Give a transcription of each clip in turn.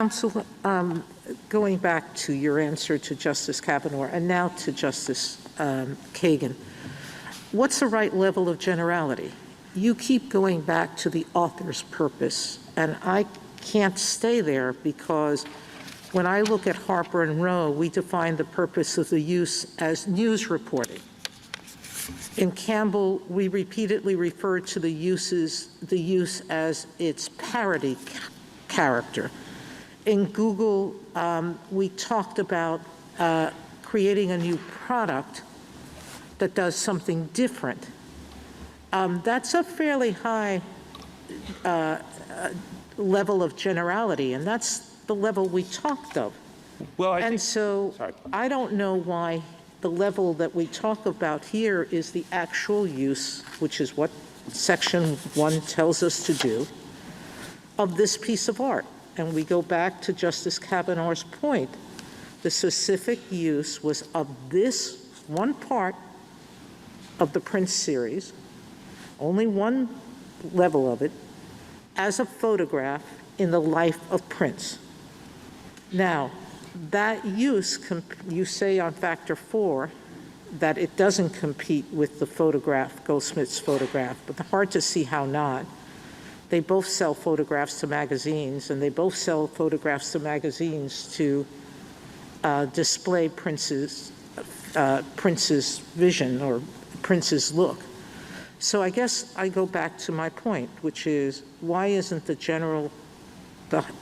Counsel, going back to your answer to Justice Kavanaugh and now to Justice Kagan, what's the right level of generality? You keep going back to the author's purpose, and I can't stay there because when I look at Harper and Row, we define the purpose of the use as news reporting. In Campbell, we repeatedly refer to the use as its parody character. In Google, we talked about creating a new product that does something different. That's a fairly high level of generality, and that's the level we talked of. Well, I don't know why the level that we talk about here is the actual use, which is what Section 1 tells us to do, of this piece of art. And we go back to Justice Kavanaugh's point. The specific use was of this one part of the Prince series, only one level of it, as a photograph in the life of Prince. Now, that use, you say on factor 4 that it doesn't compete with the photograph, Goldsmith's photograph, but hard to see how not. They both sell photographs to magazines, and they both sell photographs to magazines to display Prince's vision or Prince's look. So I guess I go back to my point, which is why isn't the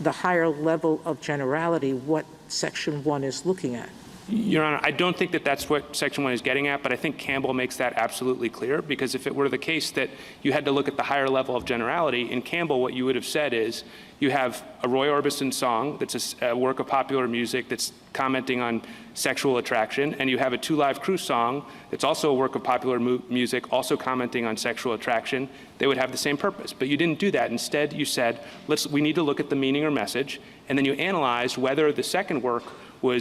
higher level of generality what Section 1 is looking at? Your Honor, I don't think that that's what Section 1 is getting at, but I think Campbell makes that absolutely clear, because if it were the case that you had to look at the higher level of generality, in Campbell what you would have said is you have a Roy Orbison song that's a work of popular music that's commenting on sexual attraction, and you have a Two Live Crew song that's also a work of popular music also commenting on sexual attraction. They would have the same purpose, but you didn't do that. Instead, you said, we need to look at the meaning or message, and then you analyzed whether the second work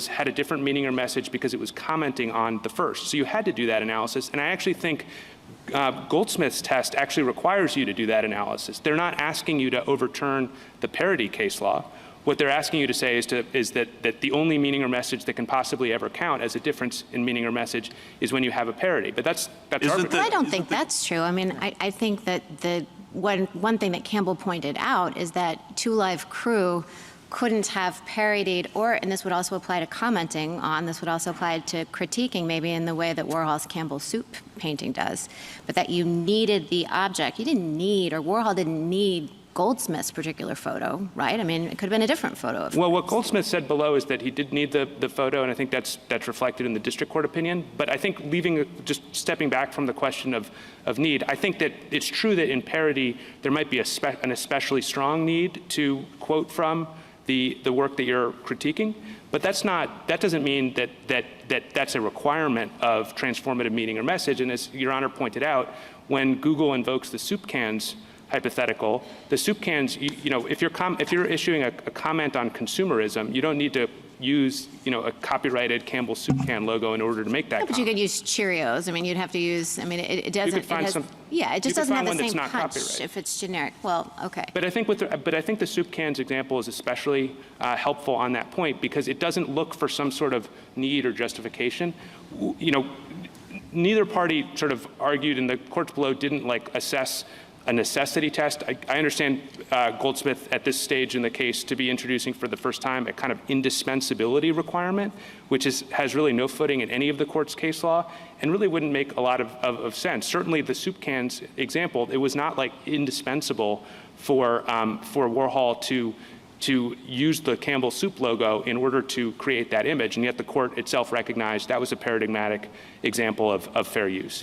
had a different meaning or message because it was commenting on the first. So you had to do that analysis, and I actually think Goldsmith's test actually requires you to do that analysis. They're not asking you to overturn the parody case law. What they're asking you to say is that the only meaning or message that can possibly ever count as a difference in meaning or message is when you have a parody. But that's arbitrary. I don't think that's true. I mean, I think that one thing that Campbell pointed out is that Two Live Crew couldn't have parodied, and this would also apply to commenting on, this would also apply to critiquing, maybe in the way that Warhol's Campbell Soup painting does, but that you needed the object. You didn't need, or Warhol didn't need Goldsmith's particular photo, right? I mean, it could have been a different photo. Well, what Goldsmith said below is that he did need the photo, and I think that's reflected in the district court opinion. But I think just stepping back from the question of need, I think that it's true that in parody there might be an especially strong need to quote from the work that you're critiquing, but that doesn't mean that that's a requirement of transformative meaning or message. And as Your Honor pointed out, when Google invokes the soup cans hypothetical, the soup cans, if you're issuing a comment on consumerism, you don't need to use, a copyrighted Campbell soup can logo in order to make that comment. But you could use Cheerios. I mean, you'd have to use, it doesn't, you could find it just doesn't have the same punch copyright if it's generic. Well, okay. But I think the soup cans example is especially helpful on that point, because it doesn't look for some sort of need or justification. Neither party sort of argued, and the courts below didn't assess a necessity test. I understand Goldsmith at this stage in the case to be introducing for the first time a kind of indispensability requirement, which has really no footing in any of the court's case law and really wouldn't make a lot of sense. Certainly the soup cans example, it was not indispensable for Warhol to use the Campbell Soup logo in order to create that image, and yet the court itself recognized that was a paradigmatic example of fair use.